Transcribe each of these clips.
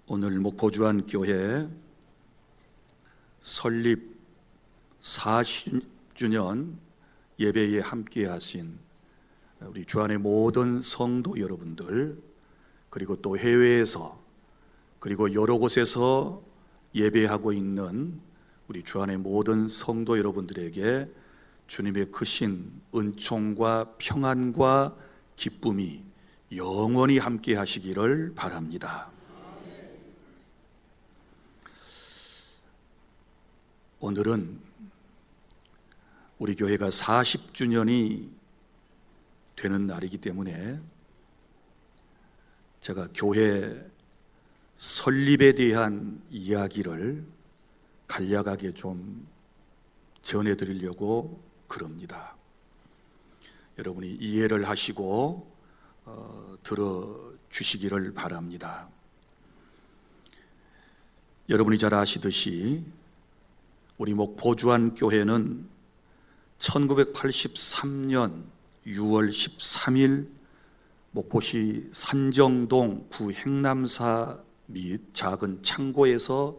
오늘 목포주안교회 설립 40주년 예배에 함께 하신 우리 주안의 모든 성도 여러분들, 그리고 또 해외에서 그리고 여러 곳에서 예배하고 있는 우리 주안의 모든 성도 여러분들에게 주님의 크신 은총과 평안과 기쁨이 영원히 함께 하시기를 바랍니다. 오늘은 우리 교회가 40주년이 되는 날이기 때문에 제가 교회 설립에 대한 이야기를 간략하게 좀 전해드리려고 그럽니다. 여러분이 이해를 하시고 들어주시기를 바랍니다. 여러분이 잘 아시듯이 우리 목포주안교회는 1983년 6월 13일 목포시 산정동 구 행남사 및 작은 창고에서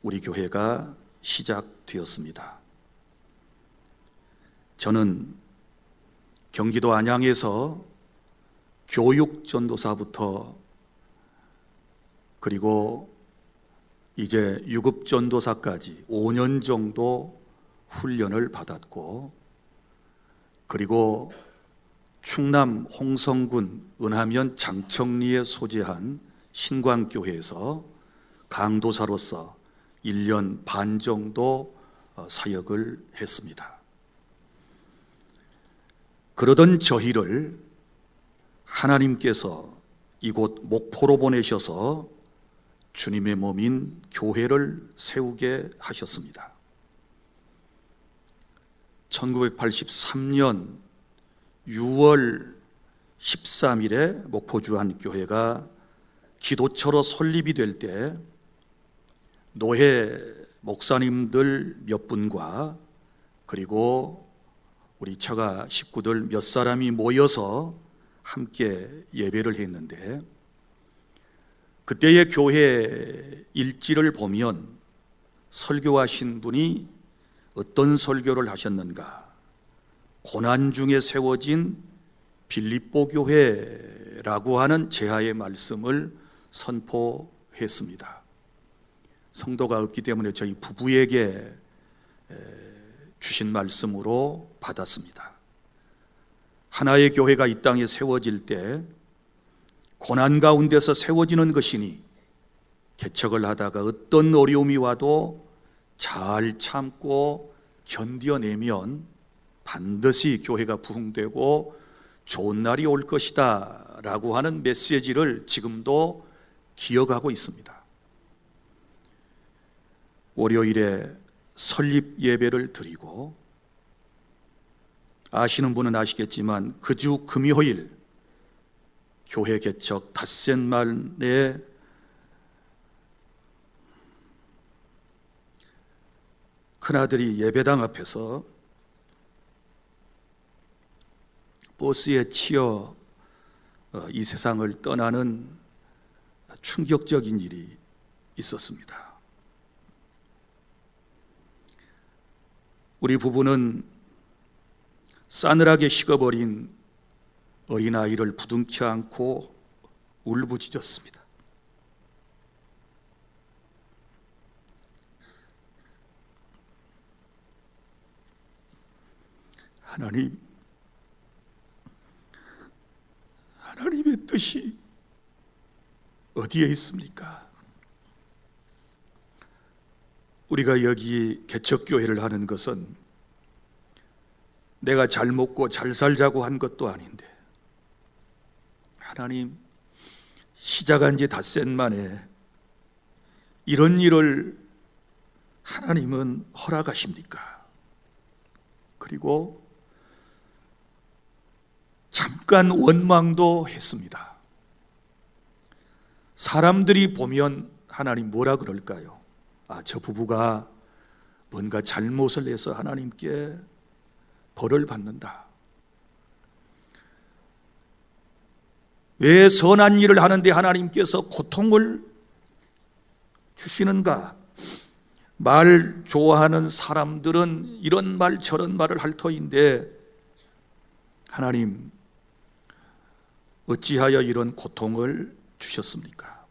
우리 교회가 시작되었습니다. 저는 경기도 안양에서 교육전도사부터 그리고 이제 유급전도사까지 5년 정도 훈련을 받았고, 그리고 충남 홍성군 은하면 장청리에 소재한 신광교회에서 강도사로서 1년 반 정도 사역을 했습니다. 그러던 저희를 하나님께서 이곳 목포로 보내셔서 주님의 몸인 교회를 세우게 하셨습니다. 1983년 6월 13일에 목포주안교회가 기도처로 설립이 될 때 노회 목사님들 몇 분과 그리고 우리 처가 식구들 몇 사람이 모여서 함께 예배를 했는데, 그때의 교회 일지를 보면 설교하신 분이 어떤 설교를 하셨는가? 고난 중에 세워진 빌립보 교회라고 하는 제하의 말씀을 선포했습니다. 성도가 없기 때문에 저희 부부에게 주신 말씀으로 받았습니다. 하나의 교회가 이 땅에 세워질 때 고난 가운데서 세워지는 것이니 개척을 하다가 어떤 어려움이 와도 잘 참고 견뎌내면 반드시 교회가 부흥되고 좋은 날이 올 것이다 라고 하는 메시지를 지금도 기억하고 있습니다. 월요일에 설립 예배를 드리고, 아시는 분은 아시겠지만 그 주 금요일 교회 개척 닷새 만에 큰아들이 예배당 앞에서 버스에 치여 이 세상을 떠나는 충격적인 일이 있었습니다. 우리 부부는 싸늘하게 식어버린 어린아이를 부둥켜 안고 울부짖었습니다. 하나님의 뜻이 어디에 있습니까? 우리가 여기 개척교회를 하는 것은 내가 잘 먹고 잘 살자고 한 것도 아닌데, 하나님, 시작한 지 닷새 만에 이런 일을 하나님은 허락하십니까? 그리고 잠깐 원망도 했습니다. 사람들이 보면 하나님 뭐라 그럴까요? 저 부부가 뭔가 잘못을 해서 하나님께 벌을 받는다. 왜 선한 일을 하는데 하나님께서 고통을 주시는가? 말 좋아하는 사람들은 이런 말 저런 말을 할 터인데, 하나님 어찌하여 이런 고통을 주셨습니까?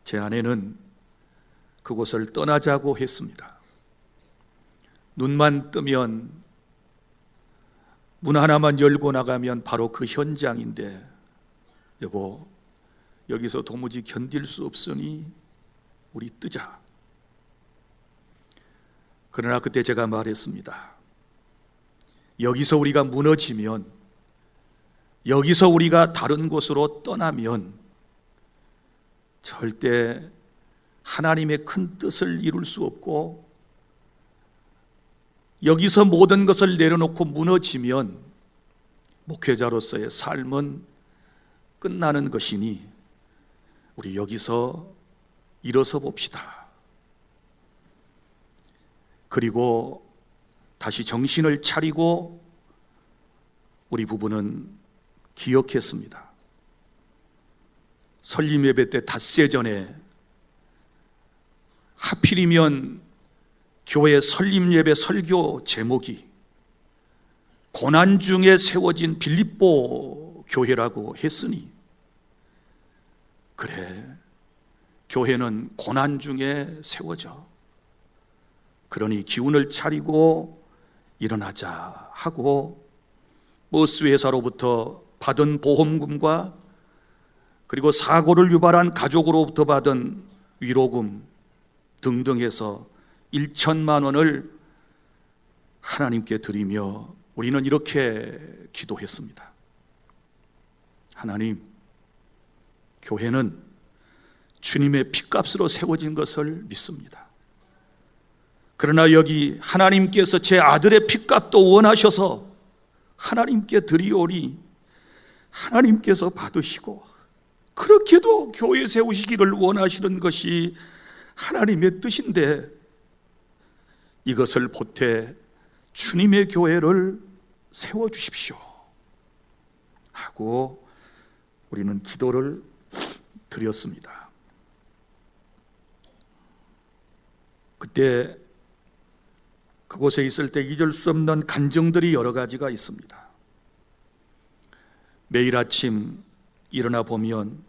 제 아내는 그곳을 떠나자고 했습니다. 눈만 뜨면, 문 하나만 열고 나가면 바로 그 현장인데, 여보, 여기서 도무지 견딜 수 없으니 우리 뜨자. 그러나 그때 제가 말했습니다. 여기서 우리가 무너지면, 여기서 우리가 다른 곳으로 떠나면 절대 하나님의 큰 뜻을 이룰 수 없고, 여기서 모든 것을 내려놓고 무너지면 목회자로서의 삶은 끝나는 것이니 우리 여기서 일어서 봅시다. 그리고 다시 정신을 차리고 우리 부부는 기억했습니다. 설립 예배 때 닷새 전에, 하필이면 교회 설립 예배 설교 제목이 고난 중에 세워진 빌립보 교회라고 했으니, 그래, 교회는 고난 중에 세워져. 그러니 기운을 차리고 일어나자 하고, 버스 회사로부터 받은 보험금과 그리고 사고를 유발한 가족으로부터 받은 위로금 등등 해서 1천만 원을 하나님께 드리며 우리는 이렇게 기도했습니다. 하나님, 교회는 주님의 핏값으로 세워진 것을 믿습니다. 그러나 여기 하나님께서 제 아들의 핏값도 원하셔서 하나님께 드리오니 하나님께서 받으시고, 그렇게도 교회 세우시기를 원하시는 것이 하나님의 뜻인데, 이것을 보태 주님의 교회를 세워주십시오 하고 우리는 기도를 드렸습니다. 그때 그곳에 있을 때 잊을 수 없는 간증들이 여러 가지가 있습니다. 매일 아침 일어나 보면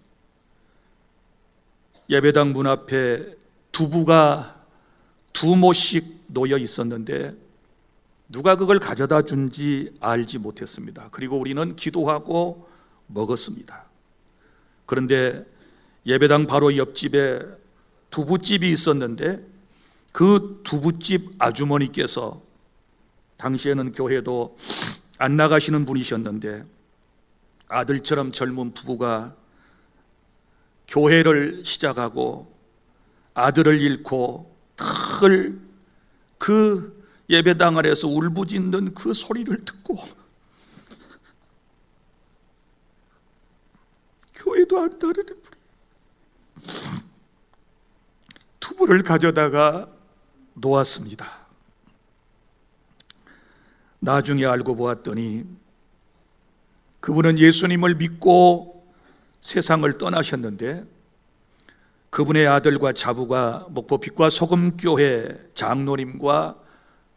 예배당 문 앞에 두부가 두 모씩 놓여 있었는데 누가 그걸 가져다 준지 알지 못했습니다. 그리고 우리는 기도하고 먹었습니다. 그런데 예배당 바로 옆집에 두부집이 있었는데, 그 두부집 아주머니께서, 당시에는 교회도 안 나가시는 분이셨는데, 아들처럼 젊은 부부가 교회를 시작하고 아들을 잃고 늘 그 예배당 아래에서 울부짖는 그 소리를 듣고 교회도 안 따르는 분이 두부를 가져다가 놓았습니다. 나중에 알고 보았더니 그분은 예수님을 믿고 세상을 떠나셨는데, 그분의 아들과 자부가 목포 빛과 소금교회 장로님과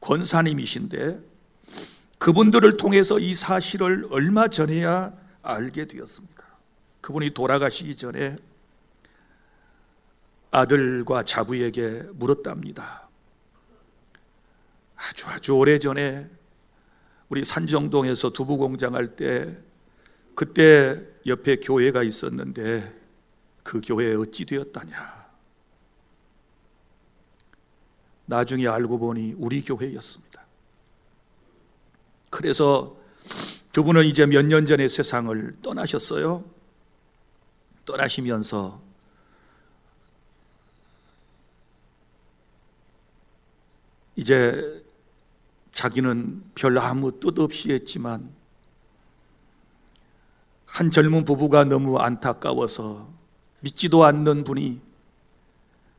권사님이신데, 그분들을 통해서 이 사실을 얼마 전에야 알게 되었습니다. 그분이 돌아가시기 전에 아들과 자부에게 물었답니다. 아주 오래전에 우리 산정동에서 두부 공장할 때, 그때 옆에 교회가 있었는데 그 교회에 어찌 되었다냐. 나중에 알고 보니 우리 교회였습니다. 그래서 그분은 이제 몇 년 전에 세상을 떠나셨어요. 떠나시면서 이제 자기는 별 아무 뜻 없이 했지만 한 젊은 부부가 너무 안타까워서 믿지도 않는 분이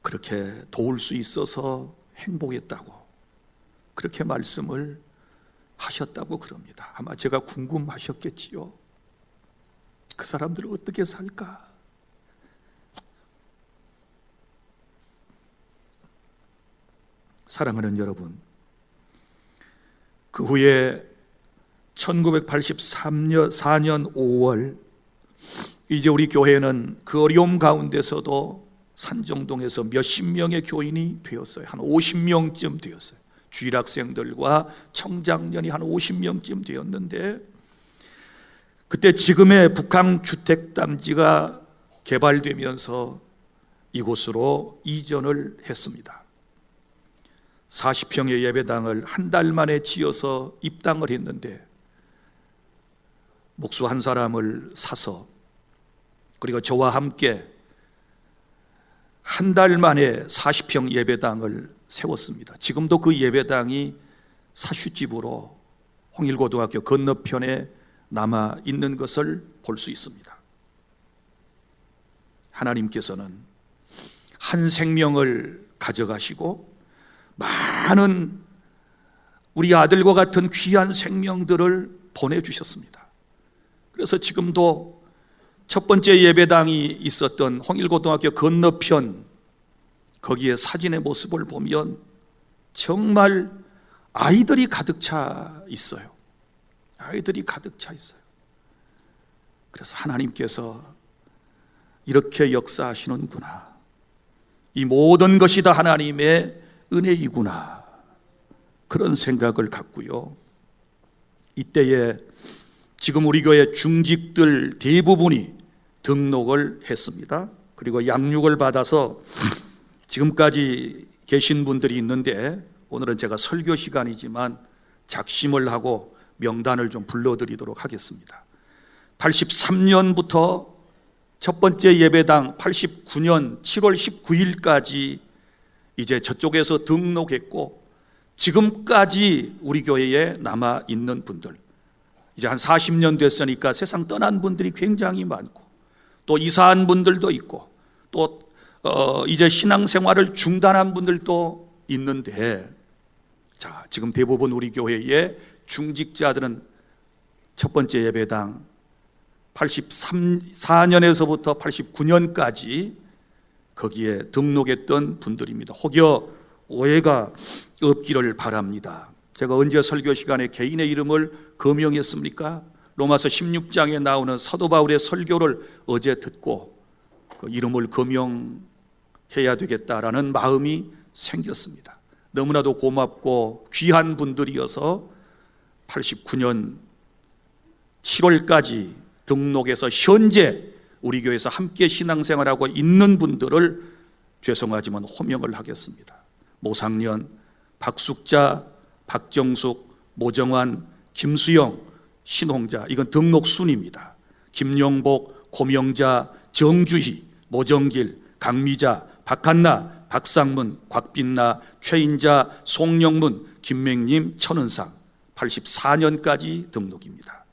그렇게 도울 수 있어서 행복했다고, 그렇게 말씀을 하셨다고 그럽니다. 아마 제가 궁금하셨겠지요. 그 사람들은 어떻게 살까? 사랑하는 여러분, 그 후에 1984년 5월 이제 우리 교회는 그 어려움 가운데서도 산정동에서 몇십 명의 교인이 되었어요. 한 50명쯤 되었어요. 주일학생들과 청장년이 한 50명쯤 되었는데, 그때 지금의 북한 주택단지가 개발되면서 이곳으로 이전을 했습니다. 40평의 예배당을 한 달 만에 지어서 입당을 했는데, 목수 한 사람을 사서 그리고 저와 함께 한 달 만에 40평 예배당을 세웠습니다. 지금도 그 예배당이 사슈집으로 홍일고등학교 건너편에 남아 있는 것을 볼 수 있습니다. 하나님께서는 한 생명을 가져가시고 많은 우리 아들과 같은 귀한 생명들을 보내주셨습니다. 그래서 지금도 첫 번째 예배당이 있었던 홍일고등학교 건너편, 거기에 사진의 모습을 보면 정말 아이들이 가득 차 있어요. 아이들이 가득 차 있어요. 그래서 하나님께서 이렇게 역사하시는구나, 이 모든 것이 다 하나님의 은혜이구나, 그런 생각을 갖고요, 이때에 지금 우리 교회 중직들 대부분이 등록을 했습니다. 그리고 양육을 받아서 지금까지 계신 분들이 있는데, 오늘은 제가 설교 시간이지만 작심을 하고 명단을 좀 불러드리도록 하겠습니다. 83년부터 첫 번째 예배당 89년 7월 19일까지 이제 저쪽에서 등록했고, 지금까지 우리 교회에 남아 있는 분들, 이제 한 40년 됐으니까 세상 떠난 분들이 굉장히 많고, 또 이사한 분들도 있고, 또 이제 신앙생활을 중단한 분들도 있는데, 자, 지금 대부분 우리 교회의 중직자들은 첫 번째 예배당 84년에서부터 89년까지 거기에 등록했던 분들입니다. 혹여 오해가 없기를 바랍니다. 제가 언제 설교 시간에 개인의 이름을 거명했습니까? 로마서 16장에 나오는 사도 바울의 설교를 어제 듣고 그 이름을 거명해야 되겠다라는 마음이 생겼습니다. 너무나도 고맙고 귀한 분들이어서 89년 7월까지 등록해서 현재 우리 교회에서 함께 신앙생활하고 있는 분들을 죄송하지만 호명을 하겠습니다. 모상년, 박숙자, 박정숙, 모정환, 김수영, 신홍자, 이건 등록 순입니다. 김용복, 고명자, 정주희, 모정길, 강미자, 박한나, 박상문, 곽빛나, 최인자, 송영문, 김맹님, 천은상, 84년까지 등록입니다.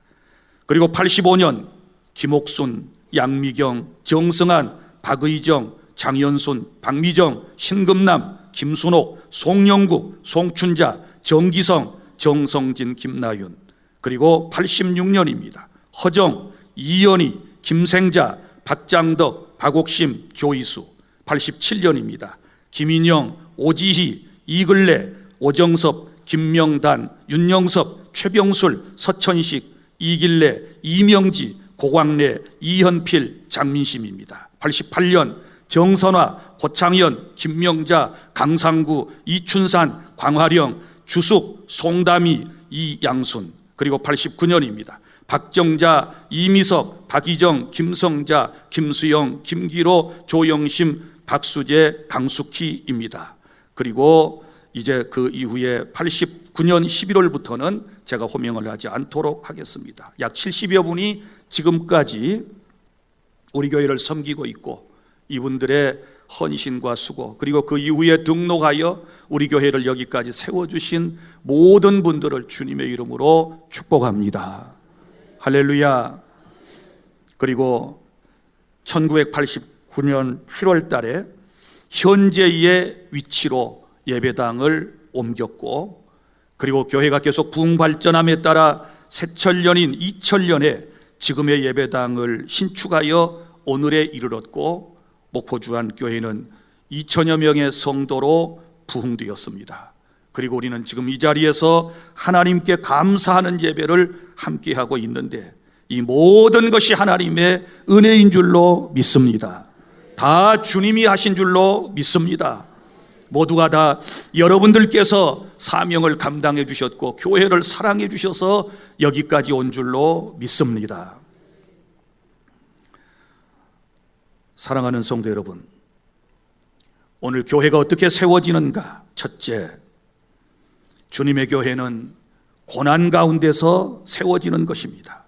그리고 85년 김옥순, 양미경, 정승한, 박의정, 장현순, 박미정, 신금남, 김순옥, 송영국, 송춘자, 정기성, 정성진, 김나윤. 그리고 86년입니다. 허정, 이연희, 김생자, 박장덕, 박옥심, 조이수. 87년입니다. 김인영, 오지희, 이글래, 오정섭, 김명단, 윤영섭, 최병술, 서천식, 이길래, 이명지, 고광래, 이현필, 장민심입니다. 88년 정선화, 고창현, 김명자, 강상구, 이춘산, 광화령, 주숙, 송담이, 이양순. 그리고 89년입니다. 박정자, 이미석, 박희정, 김성자, 김수영, 김기로, 조영심, 박수재, 강숙희입니다. 그리고 이제 그 이후에 89년 11월부터는 제가 호명을 하지 않도록 하겠습니다. 약 70여 분이 지금까지 우리 교회를 섬기고 있고, 이분들의 헌신과 수고, 그리고 그 이후에 등록하여 우리 교회를 여기까지 세워주신 모든 분들을 주님의 이름으로 축복합니다. 할렐루야. 그리고 1989년 7월 달에 현재의 위치로 예배당을 옮겼고, 그리고 교회가 계속 부흥 발전함에 따라 새천년인 2000년에 지금의 예배당을 신축하여 오늘에 이르렀고, 목포주안교회는 2000여 명의 성도로 부흥되었습니다. 그리고 우리는 지금 이 자리에서 하나님께 감사하는 예배를 함께하고 있는데 이 모든 것이 하나님의 은혜인 줄로 믿습니다. 다 주님이 하신 줄로 믿습니다. 모두가 다 여러분들께서 사명을 감당해 주셨고 교회를 사랑해 주셔서 여기까지 온 줄로 믿습니다. 사랑하는 성도 여러분, 오늘 교회가 어떻게 세워지는가? 첫째, 주님의 교회는 고난 가운데서 세워지는 것입니다.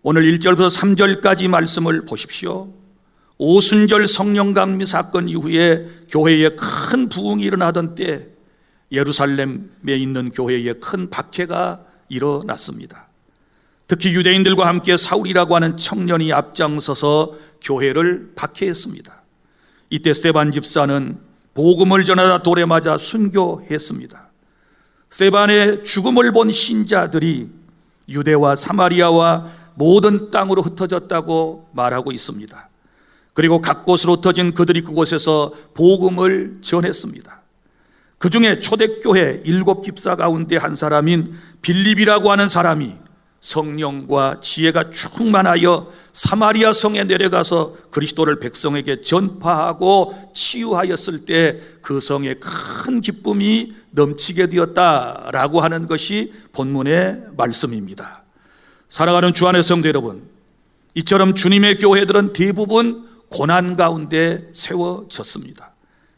오늘 1절부터 3절까지 말씀을 보십시오. 오순절 성령 강림 사건 이후에 교회에 큰 부흥이 일어나던 때 예루살렘에 있는 교회에 큰 박해가 일어났습니다. 특히 유대인들과 함께 사울이라고 하는 청년이 앞장서서 교회를 박해했습니다. 이때 스데반 집사는 복음을 전하다 돌에 맞아 순교했습니다. 스데반의 죽음을 본 신자들이 유대와 사마리아와 모든 땅으로 흩어졌다고 말하고 있습니다. 그리고 각 곳으로 흩어진 그들이 그곳에서 복음을 전했습니다. 그 중에 초대교회 7집사 가운데 한 사람인 빌립이라고 하는 사람이 성령과 지혜가 충만하여 사마리아 성에 내려가서 그리스도를 백성에게 전파하고 치유하였을 때 그 성에 큰 기쁨이 넘치게 되었다라고 하는 것이 본문의 말씀입니다. 사랑하는 주 안의 성도 여러분, 이처럼 주님의 교회들은 대부분 고난 가운데 세워졌습니다.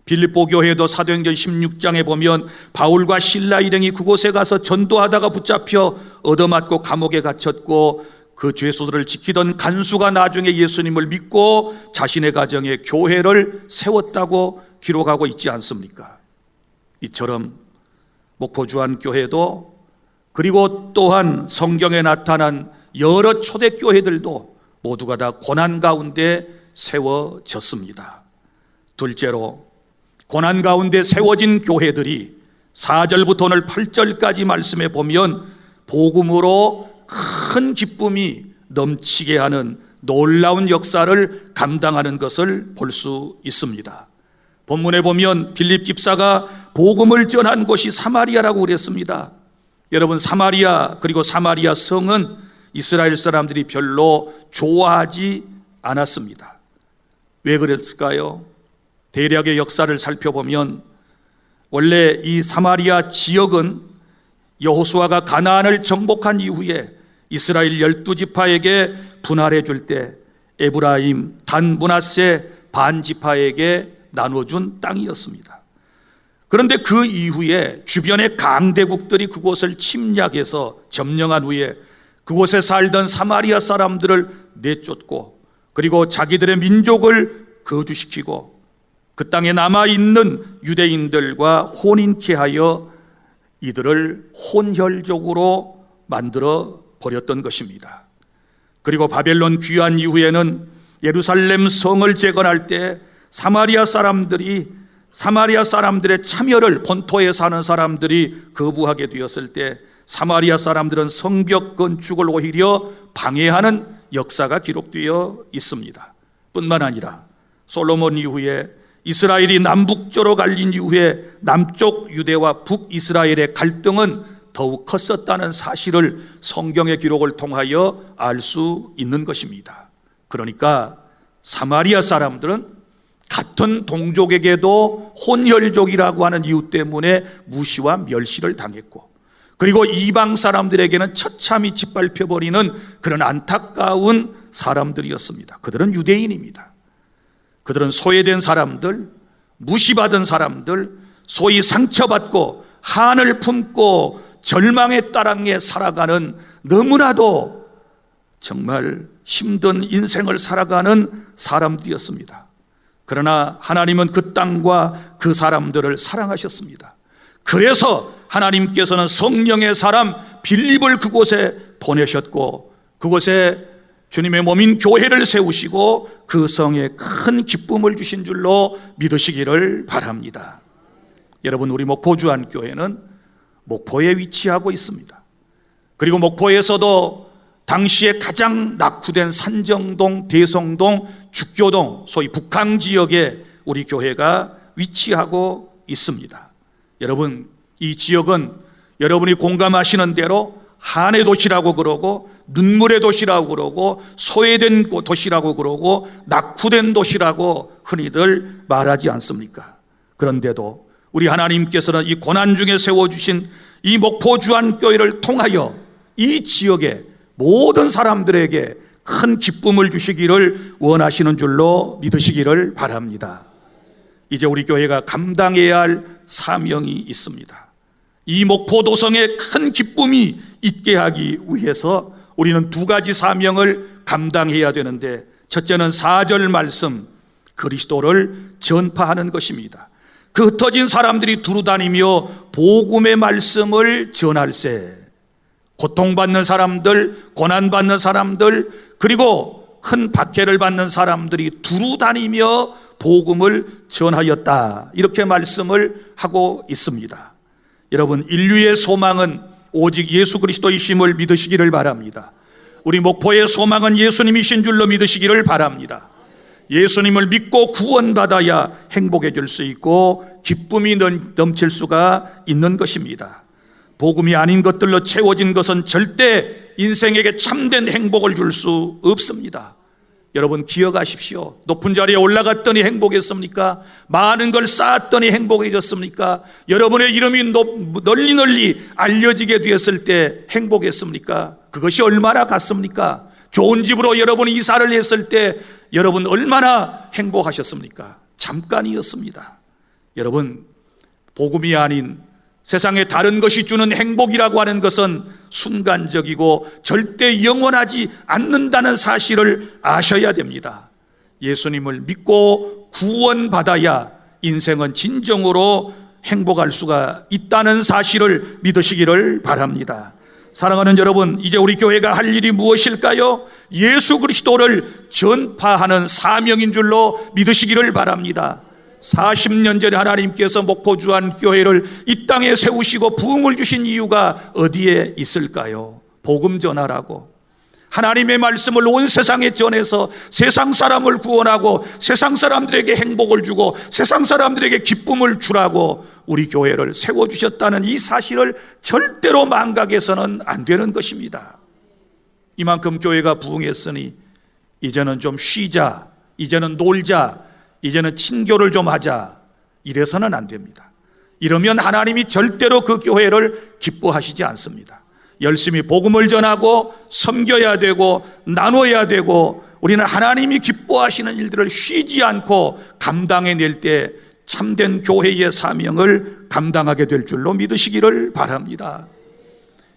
빌립보 교회도 사도행전 16장에 보면 바울과 실라 일행이 그곳에 가서 전도하다가 붙잡혀 얻어맞고 감옥에 갇혔고 그 죄수들을 지키던 간수가 나중에 예수님을 믿고 자신의 가정에 교회를 세웠다고 기록하고 있지 않습니까? 이처럼 목포주안교회도 그리고 또한 성경에 나타난 여러 초대교회들도 모두가 다 고난 가운데 세워졌습니다. 둘째로 고난 가운데 세워진 교회들이 4절부터 오늘 8절까지 말씀해 보면 복음으로 큰 기쁨이 넘치게 하는 놀라운 역사를 감당하는 것을 볼 수 있습니다. 본문에 보면 빌립 집사가 복음을 전한 곳이 사마리아라고 그랬습니다. 여러분, 사마리아 그리고 사마리아 성은 이스라엘 사람들이 별로 좋아하지 않았습니다. 왜 그랬을까요? 대략의 역사를 살펴보면 원래 이 사마리아 지역은 여호수아가 가나안을 정복한 이후에 이스라엘 12지파에게 분할해 줄 때 에브라임, 단, 므낫세 반지파에게 나눠준 땅이었습니다. 그런데 그 이후에 주변의 강대국들이 그곳을 침략해서 점령한 후에 그곳에 살던 사마리아 사람들을 내쫓고 그리고 자기들의 민족을 거주시키고 그 땅에 남아있는 유대인들과 혼인케 하여 이들을 혼혈족으로 만들어 버렸던 것입니다. 그리고 바벨론 귀환 이후에는 예루살렘 성을 재건할 때 사마리아 사람들의 참여를 본토에 사는 사람들이 거부하게 되었을 때 사마리아 사람들은 성벽 건축을 오히려 방해하는 역사가 기록되어 있습니다. 뿐만 아니라 솔로몬 이후에 이스라엘이 남북조로 갈린 이후에 남쪽 유대와 북이스라엘의 갈등은 더욱 컸었다는 사실을 성경의 기록을 통하여 알 수 있는 것입니다. 그러니까 사마리아 사람들은 같은 동족에게도 혼혈족이라고 하는 이유 때문에 무시와 멸시를 당했고 그리고 이방 사람들에게는 처참히 짓밟혀버리는 그런 안타까운 사람들이었습니다. 그들은 유대인입니다. 그들은 소외된 사람들, 무시받은 사람들, 소위 상처받고 한을 품고 절망의 따랑에 살아가는 너무나도 정말 힘든 인생을 살아가는 사람들이었습니다. 그러나 하나님은 그 땅과 그 사람들을 사랑하셨습니다. 그래서 하나님께서는 성령의 사람 빌립을 그곳에 보내셨고 그곳에 주님의 몸인 교회를 세우시고 그 성에 큰 기쁨을 주신 줄로 믿으시기를 바랍니다. 여러분, 우리 목포주안교회는 목포에 위치하고 있습니다. 그리고 목포에서도 당시에 가장 낙후된 산정동, 대성동, 죽교동, 소위 북항 지역에 우리 교회가 위치하고 있습니다. 여러분, 이 지역은 여러분이 공감하시는 대로 한의 도시라고 그러고, 눈물의 도시라고 그러고, 소외된 도시라고 그러고, 낙후된 도시라고 흔히들 말하지 않습니까? 그런데도 우리 하나님께서는 이 고난 중에 세워주신 이 목포 주안교회를 통하여 이 지역의 모든 사람들에게 큰 기쁨을 주시기를 원하시는 줄로 믿으시기를 바랍니다. 이제 우리 교회가 감당해야 할 사명이 있습니다. 이 목포 도성에 큰 기쁨이 있게 하기 위해서 우리는 두 가지 사명을 감당해야 되는데, 첫째는 4절 말씀, 그리스도를 전파하는 것입니다. 그 흩어진 사람들이 두루다니며 복음의 말씀을 전할세. 고통받는 사람들, 고난받는 사람들, 그리고 큰 박해를 받는 사람들이 두루다니며 복음을 전하였다, 이렇게 말씀을 하고 있습니다. 여러분, 인류의 소망은 오직 예수 그리스도이심을 믿으시기를 바랍니다. 우리 목포의 소망은 예수님이신 줄로 믿으시기를 바랍니다. 예수님을 믿고 구원받아야 행복해질 수 있고 기쁨이 넘칠 수가 있는 것입니다. 복음이 아닌 것들로 채워진 것은 절대 인생에게 참된 행복을 줄 수 없습니다. 여러분, 기억하십시오. 높은 자리에 올라갔더니 행복했습니까? 많은 걸 쌓았더니 행복해졌습니까? 여러분의 이름이 널리 알려지게 되었을 때 행복했습니까? 그것이 얼마나 같습니까? 좋은 집으로 여러분이 이사를 했을 때 여러분 얼마나 행복하셨습니까? 잠깐이었습니다. 여러분, 복음이 아닌 세상에 다른 것이 주는 행복이라고 하는 것은 순간적이고 절대 영원하지 않는다는 사실을 아셔야 됩니다. 예수님을 믿고 구원받아야 인생은 진정으로 행복할 수가 있다는 사실을 믿으시기를 바랍니다. 사랑하는 여러분, 이제 우리 교회가 할 일이 무엇일까요? 예수 그리스도를 전파하는 사명인 줄로 믿으시기를 바랍니다. 40년 전에 하나님께서 목포 주안교회를 이 땅에 세우시고 부흥을 주신 이유가 어디에 있을까요? 복음 전하라고, 하나님의 말씀을 온 세상에 전해서 세상 사람을 구원하고 세상 사람들에게 행복을 주고 세상 사람들에게 기쁨을 주라고 우리 교회를 세워주셨다는 이 사실을 절대로 망각해서는 안 되는 것입니다. 이만큼 교회가 부흥했으니 이제는 좀 쉬자, 이제는 놀자, 이제는 친교를 좀 하자, 이래서는 안 됩니다. 이러면 하나님이 절대로 그 교회를 기뻐하시지 않습니다. 열심히 복음을 전하고 섬겨야 되고 나눠야 되고, 우리는 하나님이 기뻐하시는 일들을 쉬지 않고 감당해낼 때 참된 교회의 사명을 감당하게 될 줄로 믿으시기를 바랍니다.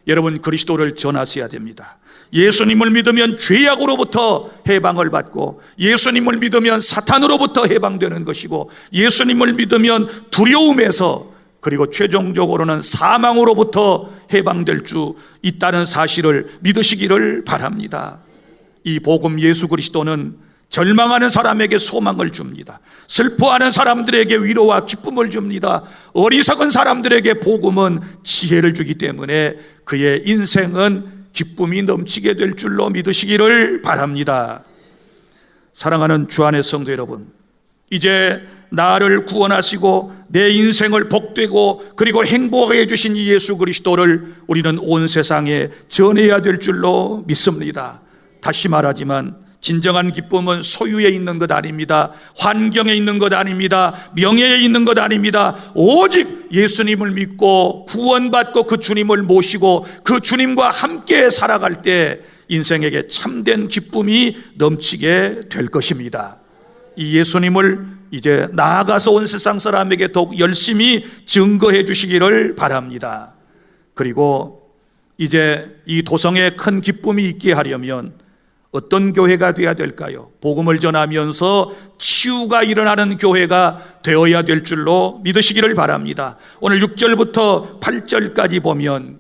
여러분, 그리스도를 전하셔야 됩니다. 예수님을 믿으면 죄악으로부터 해방을 받고, 예수님을 믿으면 사탄으로부터 해방되는 것이고, 예수님을 믿으면 두려움에서, 그리고 최종적으로는 사망으로부터 해방될 수 있다는 사실을 믿으시기를 바랍니다. 이 복음 예수 그리스도는 절망하는 사람에게 소망을 줍니다. 슬퍼하는 사람들에게 위로와 기쁨을 줍니다. 어리석은 사람들에게 복음은 지혜를 주기 때문에 그의 인생은 기쁨이 넘치게 될 줄로 믿으시기를 바랍니다. 사랑하는 주안의 성도 여러분, 이제 나를 구원하시고 내 인생을 복되고 그리고 행복하게 해주신 이 예수 그리스도를 우리는 온 세상에 전해야 될 줄로 믿습니다. 다시 말하지만 진정한 기쁨은 소유에 있는 것 아닙니다. 환경에 있는 것 아닙니다. 명예에 있는 것 아닙니다. 오직 예수님을 믿고 구원받고 그 주님을 모시고 그 주님과 함께 살아갈 때 인생에게 참된 기쁨이 넘치게 될 것입니다. 이 예수님을 이제 나아가서 온 세상 사람에게 더욱 열심히 증거해 주시기를 바랍니다. 그리고 이제 이 도성에 큰 기쁨이 있게 하려면 어떤 교회가 되어야 될까요? 복음을 전하면서 치유가 일어나는 교회가 되어야 될 줄로 믿으시기를 바랍니다. 오늘 6절부터 8절까지 보면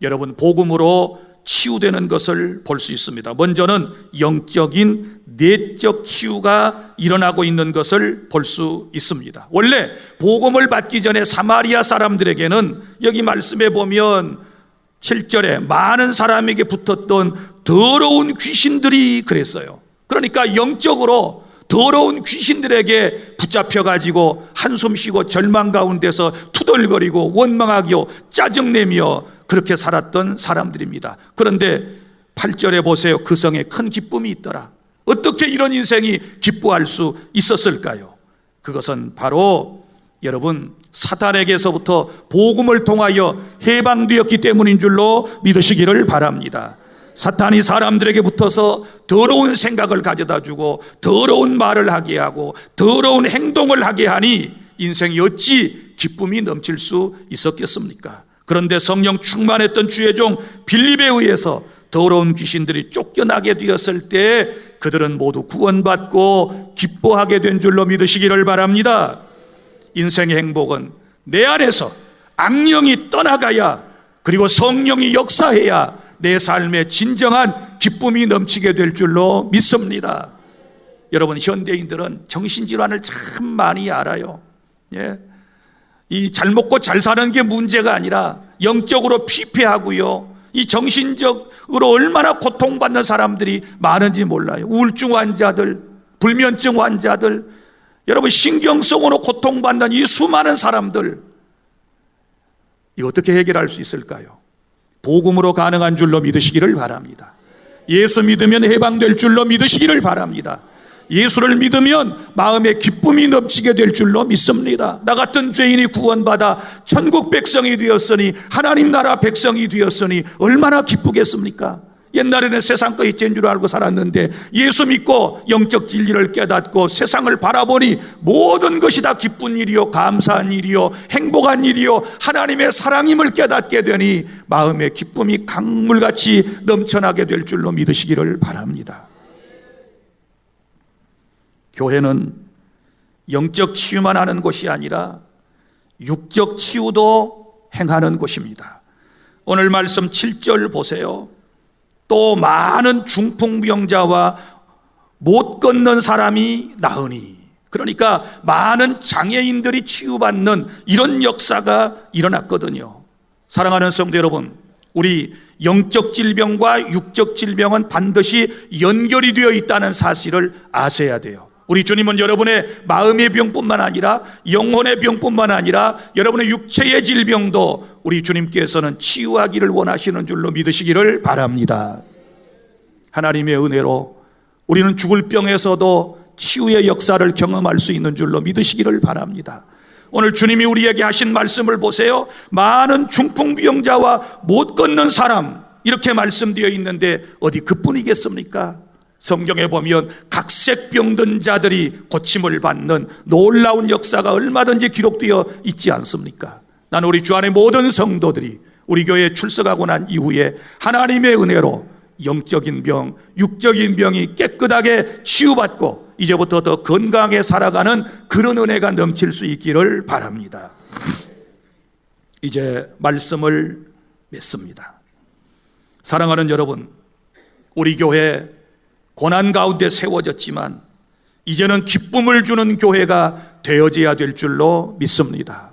여러분, 복음으로 치유되는 것을 볼 수 있습니다. 먼저는 영적인 내적 치유가 일어나고 있는 것을 볼 수 있습니다. 원래 복음을 받기 전에 사마리아 사람들에게는 여기 말씀에 보면 7절에 많은 사람에게 붙었던 더러운 귀신들이 그랬어요. 그러니까 영적으로 더러운 귀신들에게 붙잡혀가지고 한숨 쉬고 절망 가운데서 투덜거리고 원망하며 짜증내며 그렇게 살았던 사람들입니다. 그런데 8절에 보세요. 그 성에 큰 기쁨이 있더라. 어떻게 이런 인생이 기뻐할 수 있었을까요? 그것은 바로 여러분 사탄에게서부터 복음을 통하여 해방되었기 때문인 줄로 믿으시기를 바랍니다. 사탄이 사람들에게 붙어서 더러운 생각을 가져다 주고 더러운 말을 하게 하고 더러운 행동을 하게 하니 인생이 어찌 기쁨이 넘칠 수 있었겠습니까? 그런데 성령 충만했던 주의 종 빌립에 의해서 더러운 귀신들이 쫓겨나게 되었을 때 그들은 모두 구원받고 기뻐하게 된 줄로 믿으시기를 바랍니다. 인생의 행복은 내 안에서 악령이 떠나가야, 그리고 성령이 역사해야 내 삶에 진정한 기쁨이 넘치게 될 줄로 믿습니다. 여러분, 현대인들은 정신질환을 참 많이 알아요. 이 잘 먹고 잘 사는 게 문제가 아니라 영적으로 피폐하고요, 이 정신적으로 얼마나 고통받는 사람들이 많은지 몰라요. 우울증 환자들, 불면증 환자들, 여러분 신경성으로 고통받는 이 수많은 사람들, 이 어떻게 해결할 수 있을까요? 복음으로 가능한 줄로 믿으시기를 바랍니다. 예수 믿으면 해방될 줄로 믿으시기를 바랍니다. 예수를 믿으면 마음에 기쁨이 넘치게 될 줄로 믿습니다. 나 같은 죄인이 구원받아 천국 백성이 되었으니, 하나님 나라 백성이 되었으니 얼마나 기쁘겠습니까? 옛날에는 세상 것이 죄인 줄 알고 살았는데 예수 믿고 영적 진리를 깨닫고 세상을 바라보니 모든 것이 다 기쁜 일이요, 감사한 일이요, 행복한 일이요, 하나님의 사랑임을 깨닫게 되니 마음의 기쁨이 강물같이 넘쳐나게 될 줄로 믿으시기를 바랍니다. 교회는 영적 치유만 하는 곳이 아니라 육적 치유도 행하는 곳입니다. 오늘 말씀 7절 보세요. 또 많은 중풍병자와 못 걷는 사람이 나으니, 그러니까 많은 장애인들이 치유받는 이런 역사가 일어났거든요. 사랑하는 성도 여러분, 우리 영적 질병과 육적 질병은 반드시 연결이 되어 있다는 사실을 아셔야 돼요. 우리 주님은 여러분의 마음의 병뿐만 아니라 영혼의 병뿐만 아니라 여러분의 육체의 질병도 우리 주님께서는 치유하기를 원하시는 줄로 믿으시기를 바랍니다. 하나님의 은혜로 우리는 죽을 병에서도 치유의 역사를 경험할 수 있는 줄로 믿으시기를 바랍니다. 오늘 주님이 우리에게 하신 말씀을 보세요. 많은 중풍병자와 못 걷는 사람, 이렇게 말씀되어 있는데 어디 그뿐이겠습니까? 성경에 보면 각색 병든 자들이 고침을 받는 놀라운 역사가 얼마든지 기록되어 있지 않습니까? 나는 우리 주 안의 모든 성도들이 우리 교회에 출석하고 난 이후에 하나님의 은혜로 영적인 병, 육적인 병이 깨끗하게 치유받고 이제부터 더 건강하게 살아가는 그런 은혜가 넘칠 수 있기를 바랍니다. 이제 말씀을 맺습니다. 사랑하는 여러분, 우리 교회 고난 가운데 세워졌지만 이제는 기쁨을 주는 교회가 되어져야 될 줄로 믿습니다.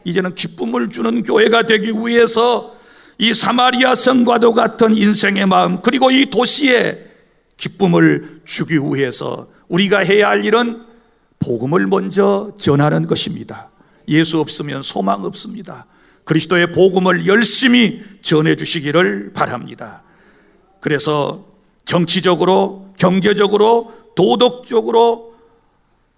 이제는 기쁨을 주는 교회가 되기 위해서 이 사마리아 성과도 같은 인생의 마음, 그리고 이 도시에 기쁨을 주기 위해서 우리가 해야 할 일은 복음을 먼저 전하는 것입니다. 예수 없으면 소망 없습니다. 그리스도의 복음을 열심히 전해 주시기를 바랍니다. 그래서 정치적으로, 경제적으로, 도덕적으로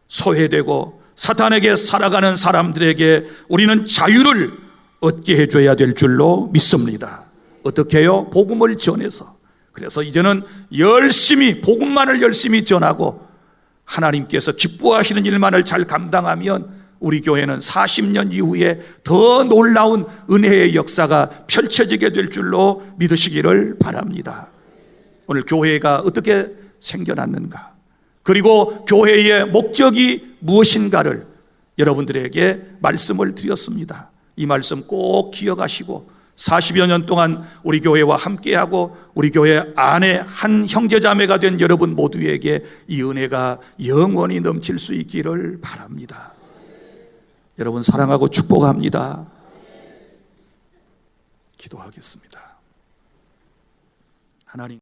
소외되고 사탄에게 살아가는 사람들에게 우리는 자유를 얻게 해줘야 될 줄로 믿습니다. 어떻게 해요? 복음을 전해서. 그래서 이제는 열심히 복음만을 열심히 전하고 하나님께서 기뻐하시는 일만을 잘 감당하면 우리 교회는 40년 이후에 더 놀라운 은혜의 역사가 펼쳐지게 될 줄로 믿으시기를 바랍니다. 오늘 교회가 어떻게 생겨났는가, 그리고 교회의 목적이 무엇인가를 여러분들에게 말씀을 드렸습니다. 이 말씀 꼭 기억하시고 40여 년 동안 우리 교회와 함께하고 우리 교회 안에 한 형제자매가 된 여러분 모두에게 이 은혜가 영원히 넘칠 수 있기를 바랍니다. 여러분 사랑하고 축복합니다. 기도하겠습니다. 하나님,